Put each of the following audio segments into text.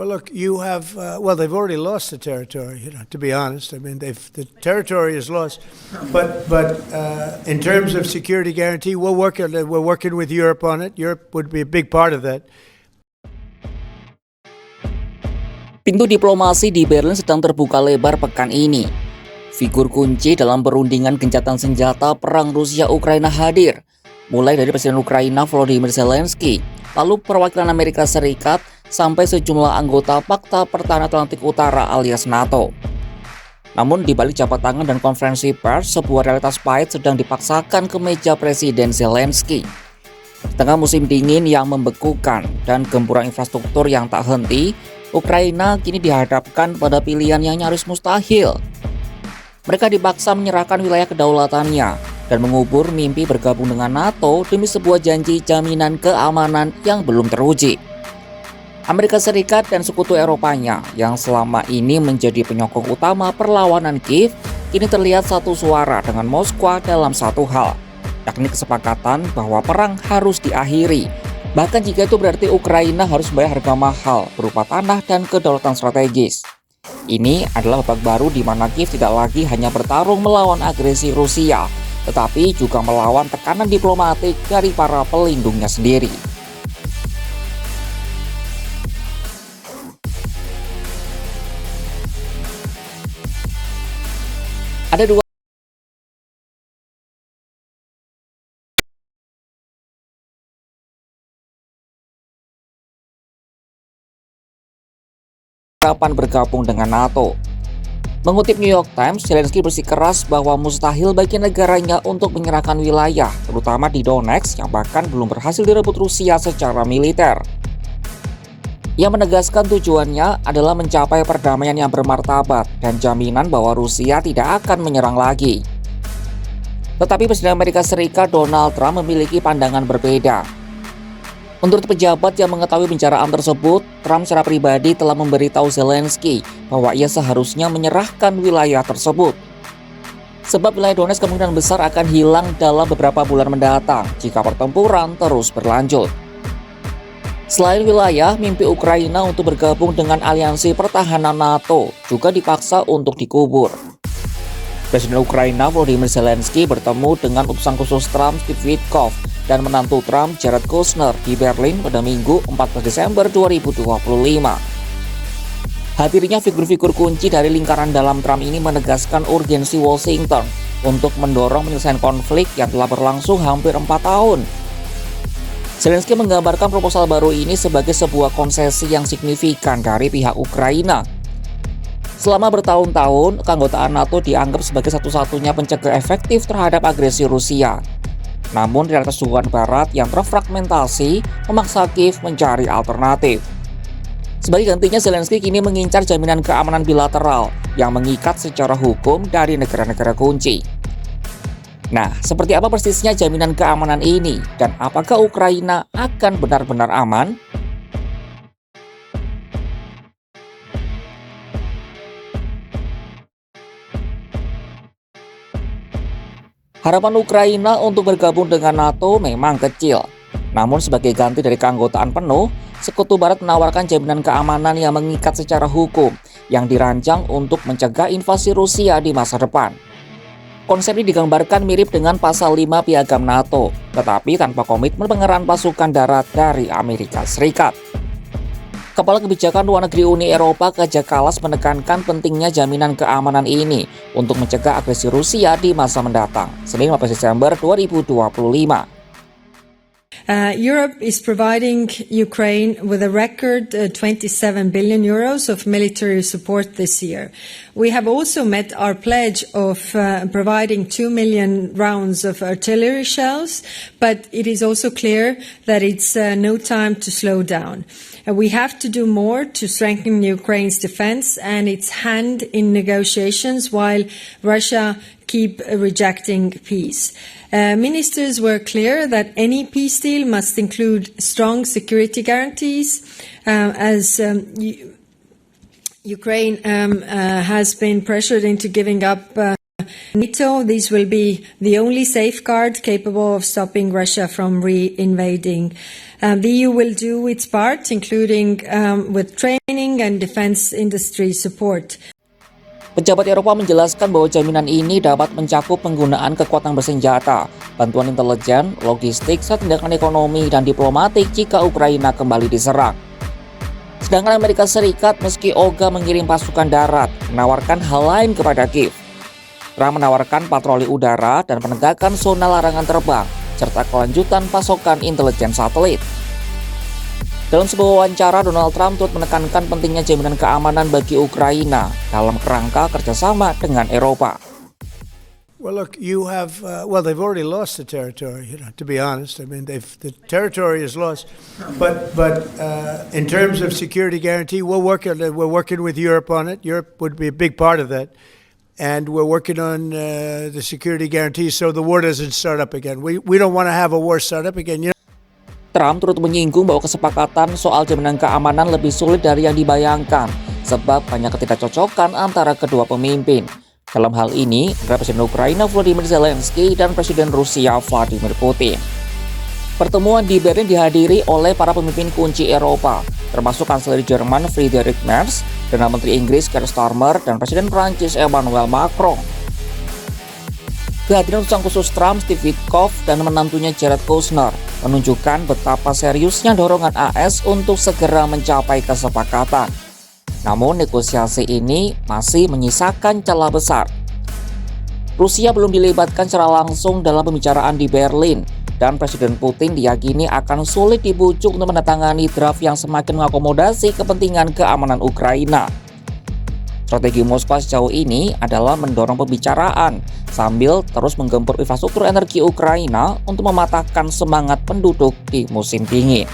Well, look, you have, they've already lost the territory, to be honest. I mean, the territory is lost. But in terms of security guarantee, we're working with Europe on it. Europe would be a big part of that. Pintu diplomasi di Berlin sedang terbuka lebar pekan ini. Figur kunci dalam perundingan gencatan senjata perang Rusia-Ukraina hadir, mulai dari Presiden Ukraina Volodymyr Zelensky, lalu perwakilan Amerika Serikat, sampai sejumlah anggota Pakta Pertahanan Atlantik Utara alias NATO. Namun di balik jabat tangan dan konferensi pers, sebuah realitas pahit sedang dipaksakan ke meja Presiden Zelensky. Di tengah musim dingin yang membekukan dan gempuran infrastruktur yang tak henti, Ukraina kini dihadapkan pada pilihan yang nyaris mustahil. Mereka dipaksa menyerahkan wilayah kedaulatannya dan mengubur mimpi bergabung dengan NATO demi sebuah janji jaminan keamanan yang belum teruji. Amerika Serikat dan sekutu Eropanya yang selama ini menjadi penyokong utama perlawanan Kiev kini terlihat satu suara dengan Moskwa dalam satu hal, yakni kesepakatan bahwa perang harus diakhiri. Bahkan jika itu berarti Ukraina harus bayar harga mahal berupa tanah dan kedaulatan strategis. Ini adalah babak baru di mana Kiev tidak lagi hanya bertarung melawan agresi Rusia, tetapi juga melawan tekanan diplomatik dari para pelindungnya sendiri. Ada dua kapan bergabung dengan NATO. Mengutip New York Times, Zelensky bersikeras bahwa mustahil bagi negaranya untuk menyerahkan wilayah, terutama di Donetsk yang bahkan belum berhasil direbut Rusia secara militer. Ia menegaskan tujuannya adalah mencapai perdamaian yang bermartabat dan jaminan bahwa Rusia tidak akan menyerang lagi. Tetapi Presiden Amerika Serikat Donald Trump memiliki pandangan berbeda. Menurut pejabat yang mengetahui pembicaraan tersebut, Trump secara pribadi telah memberitahu Zelensky bahwa ia seharusnya menyerahkan wilayah tersebut. Sebab wilayah Donetsk kemungkinan besar akan hilang dalam beberapa bulan mendatang jika pertempuran terus berlanjut. Selain wilayah, mimpi Ukraina untuk bergabung dengan aliansi pertahanan NATO juga dipaksa untuk dikubur. Presiden Ukraina Volodymyr Zelensky bertemu dengan utusan khusus Trump Steve Witkoff dan menantu Trump Jared Kushner di Berlin pada Minggu 14 Desember 2025. Hadirnya figur-figur kunci dari lingkaran dalam Trump ini menegaskan urgensi Washington untuk mendorong penyelesaian konflik yang telah berlangsung hampir 4 tahun. Zelensky menggambarkan proposal baru ini sebagai sebuah konsesi yang signifikan dari pihak Ukraina. Selama bertahun-tahun, keanggotaan NATO dianggap sebagai satu-satunya pencegah efektif terhadap agresi Rusia. Namun realitas hubungan Barat yang terfragmentasi memaksa Kiev mencari alternatif. Sebagai gantinya, Zelensky kini mengincar jaminan keamanan bilateral yang mengikat secara hukum dari negara-negara kunci. Nah, seperti apa persisnya jaminan keamanan ini dan apakah Ukraina akan benar-benar aman? Harapan Ukraina untuk bergabung dengan NATO memang kecil. Namun sebagai ganti dari keanggotaan penuh, Sekutu Barat menawarkan jaminan keamanan yang mengikat secara hukum yang dirancang untuk mencegah invasi Rusia di masa depan. Konsep ini digambarkan mirip dengan pasal 5 piagam NATO, tetapi tanpa komitmen pengerahan pasukan darat dari Amerika Serikat. Kepala Kebijakan Luar Negeri Uni Eropa Kaja Kallas menekankan pentingnya jaminan keamanan ini untuk mencegah agresi Rusia di masa mendatang, Senin 15 Desember 2025. Europe is providing Ukraine with a record 27 billion euros of military support this year. We have also met our pledge of providing 2 million rounds of artillery shells, but it is also clear that it's no time to slow down. We have to do more to strengthen Ukraine's defense and its hand in negotiations while Russia keep rejecting peace. Ministers were clear that any peace deal must include strong security guarantees, as Ukraine has been pressured into giving up NATO, this will be the only safeguard capable of stopping Russia from re-invading. The EU will do its part, including with training and defense industry support. Pejabat Eropa menjelaskan bahwa jaminan ini dapat mencakup penggunaan kekuatan bersenjata, bantuan intelijen, logistik, serta tindakan ekonomi dan diplomatik jika Ukraina kembali diserang. Sedangkan Amerika Serikat meski ogah mengirim pasukan darat, menawarkan hal lain kepada Kiev. Trump menawarkan patroli udara dan penegakan zona larangan terbang, serta kelanjutan pasokan intelijen satelit. Dalam sebuah wawancara, Donald Trump turut menekankan pentingnya jaminan keamanan bagi Ukraina dalam kerangka kerjasama dengan Eropa. Well, look, you have they've already lost the territory. To be honest, I mean, the territory is lost. But in terms of security guarantee, we're working with Europe on it. Europe would be a big part of that, and we're working on the security guarantee so the war doesn't start up again. We don't want to have a war start up again. Trump turut menyinggung bahwa kesepakatan soal jaminan keamanan lebih sulit dari yang dibayangkan sebab banyak ketidakcocokan antara kedua pemimpin. Dalam hal ini, antara Presiden Ukraina Volodymyr Zelensky dan Presiden Rusia Vladimir Putin. Pertemuan di Berlin dihadiri oleh para pemimpin kunci Eropa, termasuk Kanselir Jerman Friedrich Merz, Perdana Menteri Inggris Keir Starmer, dan Presiden Prancis Emmanuel Macron. Kehadiran utusan khusus Trump, Steve Witkoff, dan menantunya Jared Kushner menunjukkan betapa seriusnya dorongan AS untuk segera mencapai kesepakatan. Namun negosiasi ini masih menyisakan celah besar. Rusia belum dilibatkan secara langsung dalam pembicaraan di Berlin, dan Presiden Putin diyakini akan sulit dibujuk untuk menandatangani draft yang semakin mengakomodasi kepentingan keamanan Ukraina. Strategi Moskwa sejauh ini adalah mendorong pembicaraan sambil terus menggempur infrastruktur energi Ukraina untuk mematahkan semangat penduduk di musim dingin.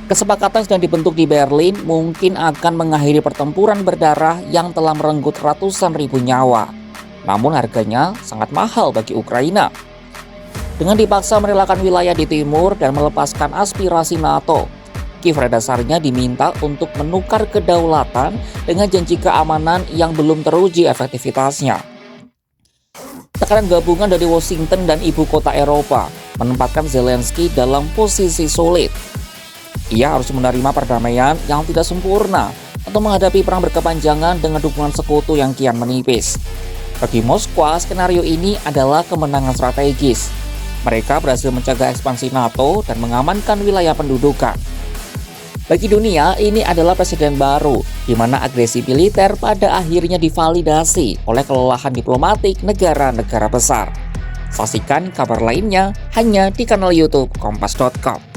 Kesepakatan sedang dibentuk di Berlin mungkin akan mengakhiri pertempuran berdarah yang telah merenggut ratusan ribu nyawa. Namun harganya sangat mahal bagi Ukraina. Dengan dipaksa merelakan wilayah di timur dan melepaskan aspirasi NATO, Kiev pada dasarnya diminta untuk menukar kedaulatan dengan janji keamanan yang belum teruji efektivitasnya. Tekanan gabungan dari Washington dan ibu kota Eropa menempatkan Zelensky dalam posisi sulit. Ia harus menerima perdamaian yang tidak sempurna atau menghadapi perang berkepanjangan dengan dukungan sekutu yang kian menipis. Bagi Moskwa, skenario ini adalah kemenangan strategis. Mereka berhasil mencegah ekspansi NATO dan mengamankan wilayah pendudukan. Bagi dunia, ini adalah presiden baru, di mana agresi militer pada akhirnya divalidasi oleh kelelahan diplomatik negara-negara besar. Saksikan kabar lainnya hanya di kanal YouTube Kompas.com.